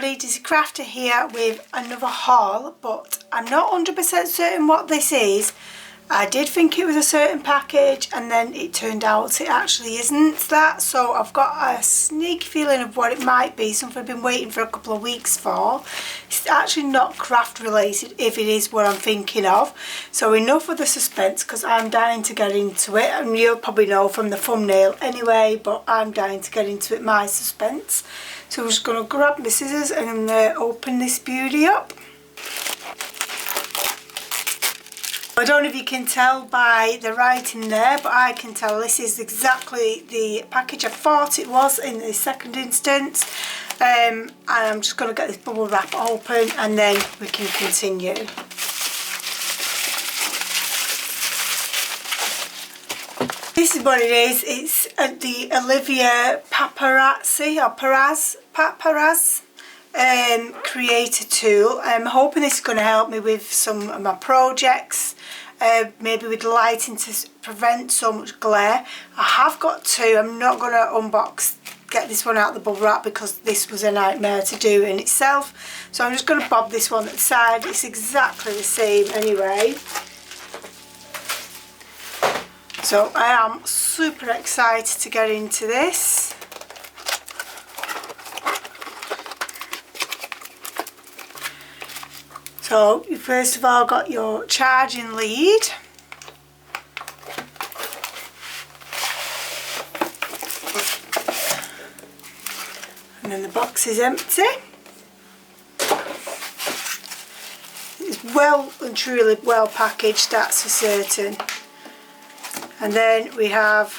everybody, Dizzy Crafter here with another haul, but I'm not 100% certain what this is. I did think it was a certain package and then it turned out it actually isn't that, so I've got a sneaky feeling of what it might be, something I've been waiting for a couple of weeks for. It's actually not craft related if it is what I'm thinking of, so enough of the suspense because I'm dying to get into it, and you'll probably know from the thumbnail anyway, but I'm dying to get into it, my suspense. So I'm just going to grab my scissors and I'm going to open this beauty up. I don't know if you can tell by the writing there, but I can tell this is exactly the package I thought it was in the second instance. And I'm just going to get this bubble wrap open and then we can continue. This is what it is. It's the Olivia paparazzi or paparazzi creator tool. I'm hoping this is going to help me with some of my projects, maybe with lighting to prevent so much glare. I have got two. I'm not going to get this one out of the bubble wrap because this was a nightmare to do in itself, so I'm just going to bob this one at the side. It's exactly the same anyway. So I am super excited to get into this. So you first of all got your charging lead. And then the box is empty. It's well and truly well packaged, that's for certain. And then we have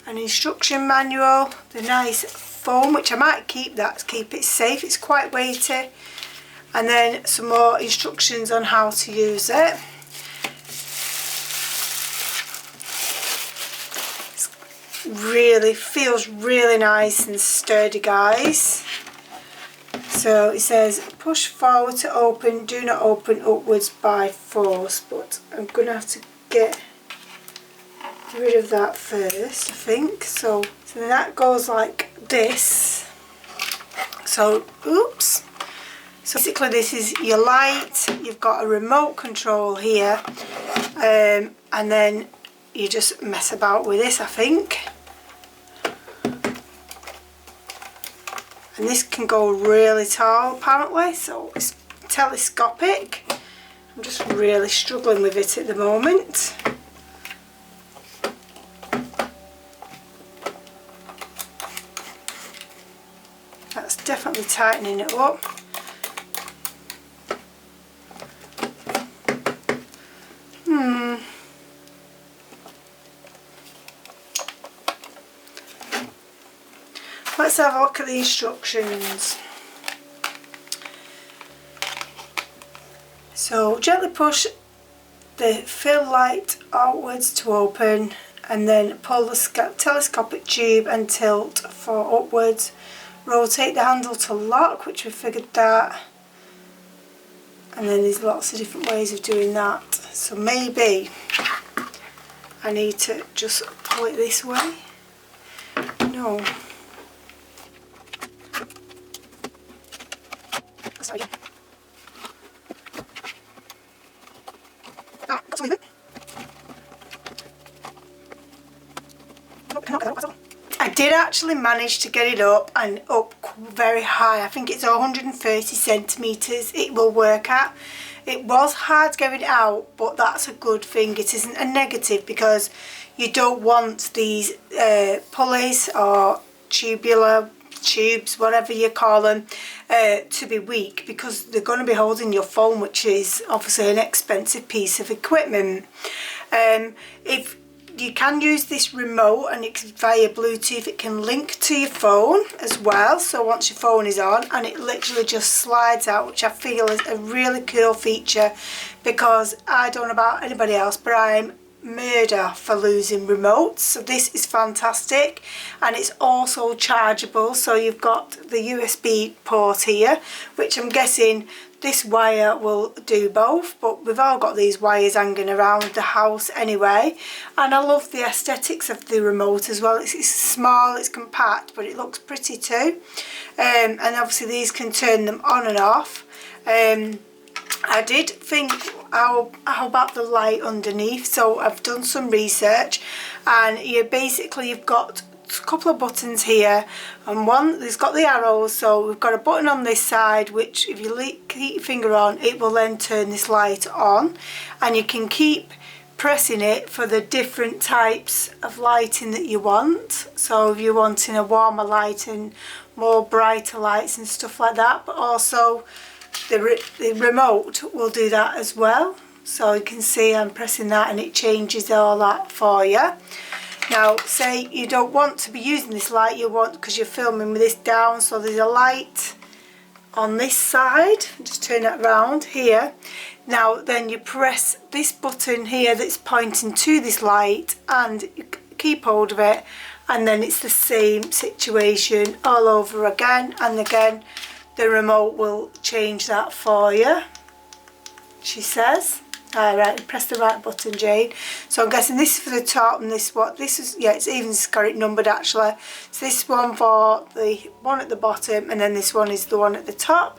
an instruction manual, the nice foam, which I might keep that to keep it safe, it's quite weighty. And then some more instructions on how to use it. It feels really nice and sturdy, guys. So it says push forward to open, do not open upwards by force, but I'm going to have to get rid of that first, I think. So then that goes like this. So oops. So basically this is your light, you've got a remote control here, and then you just mess about with this, I think. And this can go really tall apparently, so it's telescopic. I'm just really struggling with it at the moment. That's definitely tightening it up. Let's have a look at the instructions. So gently push the fill light outwards to open, and then pull the telescopic tube and tilt for upwards. Rotate the handle to lock, which we figured that. And then there's lots of different ways of doing that. So maybe I need to just pull it this way. No. Sorry. Ah, got something. I did actually manage to get it up and up very high. I think it's 130 centimetres it will work at. It was hard getting it out, but that's a good thing. It isn't a negative because you don't want these pulleys or tubular tubes, whatever you call them, to be weak, because they're going to be holding your phone, which is obviously an expensive piece of equipment. If you can use this remote, and it's via Bluetooth, it can link to your phone as well, so once your phone is on, and it literally just slides out, which I feel is a really cool feature, because I don't know about anybody else, but I'm murder for losing remotes. So this is fantastic, and it's also chargeable. So you've got the USB port here, which I'm guessing this wire will do both, but we've all got these wires hanging around the house anyway, and I love the aesthetics of the remote as well. It's small, it's compact, but it looks pretty too. And obviously these can turn them on and off. I did think, how about the light underneath? So I've done some research, and you've got a couple of buttons here, and one there's got the arrows, so we've got a button on this side which if you keep your finger on, it will then turn this light on, and you can keep pressing it for the different types of lighting that you want. So if you're wanting a warmer light and more brighter lights and stuff like that, but also the remote will do that as well. So you can see I'm pressing that and it changes all that for you. Now say you don't want to be using this light, you want, because you're filming with this down, so there's a light on this side, just turn that round here. Now then you press this button here that's pointing to this light and you keep hold of it, and then it's the same situation all over again, and again the remote will change that for you, she says. Alright, press the right button, Jane. So I'm guessing this is for the top, and this is, yeah, it's even got it numbered actually. So this one for the one at the bottom, and then this one is the one at the top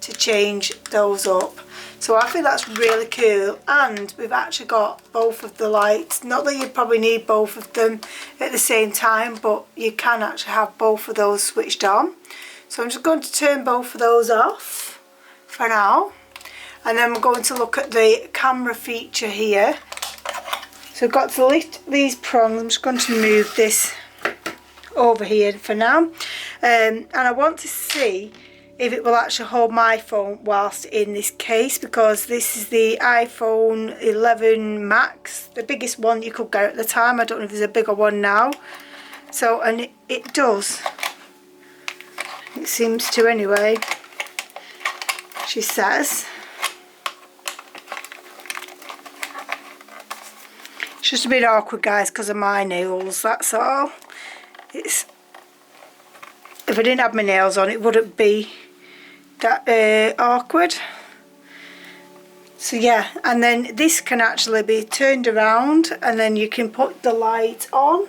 to change those up. So I think that's really cool, and we've actually got both of the lights. Not that you probably need both of them at the same time, but you can actually have both of those switched on. So I'm just going to turn both of those off for now. And then we're going to look at the camera feature here. So I've got to lift these prongs. I'm just going to move this over here for now. And I want to see if it will actually hold my phone whilst in this case, because this is the iPhone 11 Max, the biggest one you could get at the time. I don't know if there's a bigger one now. So, and it does. It seems to anyway, she says. It's just a bit awkward, guys, because of my nails, that's all. If I didn't have my nails on, it wouldn't be that awkward. So yeah, and then this can actually be turned around, and then you can put the light on.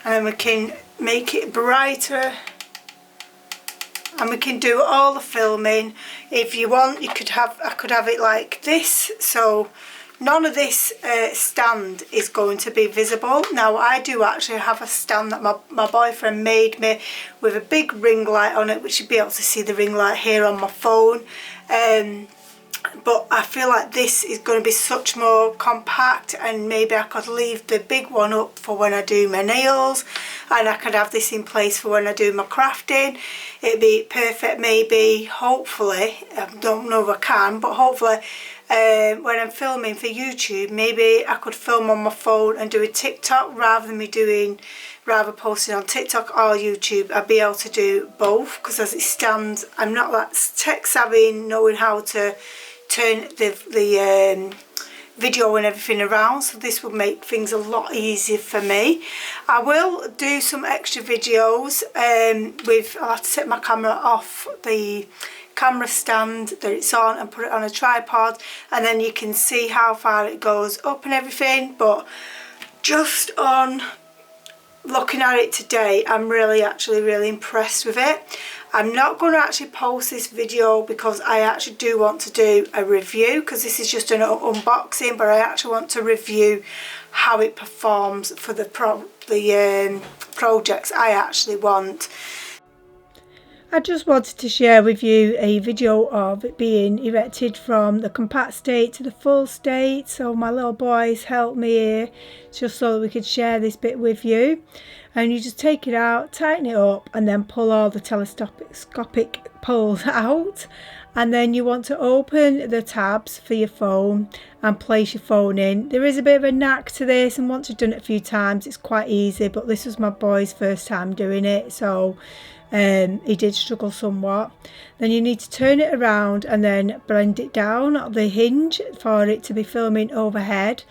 And then we can make it brighter, and we can do all the filming. If you want, I could have it like this, so none of this stand is going to be visible. Now I do actually have a stand that my boyfriend made me with a big ring light on it, which you'll be able to see the ring light here on my phone. But I feel like this is going to be such more compact, and maybe I could leave the big one up for when I do my nails, and I could have this in place for when I do my crafting. It'd be perfect, maybe, hopefully, I don't know if I can, but hopefully when I'm filming for YouTube, maybe I could film on my phone and do a TikTok rather than posting on TikTok or YouTube. I'd be able to do both, because as it stands, I'm not that tech savvy in knowing how to turn the video and everything around, so this would make things a lot easier for me. I will do some extra videos I'll have to set my camera off the camera stand that it's on and put it on a tripod, and then you can see how far it goes up and everything. But just on looking at it today, I'm actually really impressed with it. I'm not going to actually post this video because I actually do want to do a review, because this is just an unboxing, but I actually want to review how it performs for the projects I actually want. I just wanted to share with you a video of it being erected from the compact state to the full state. So my little boys helped me here just so that we could share this bit with you. And you just take it out, tighten it up, and then pull all the telescopic poles out. And then you want to open the tabs for your phone and place your phone in. There is a bit of a knack to this, and once you've done it a few times it's quite easy, but this was my boy's first time doing it, so he did struggle somewhat. Then you need to turn it around and then blend it down the hinge for it to be filming overhead.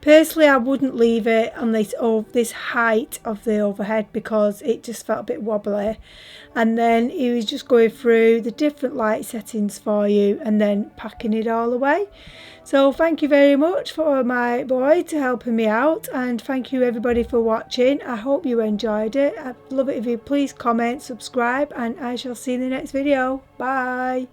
Personally, I wouldn't leave it on this height of the overhead because it just felt a bit wobbly. And then he was just going through the different light settings for you and then packing it all away. So thank you very much for my boy to helping me out, and thank you everybody for watching. I hope you enjoyed it. I'd love it if you please comment, subscribe, and I shall see you in the next video. Bye.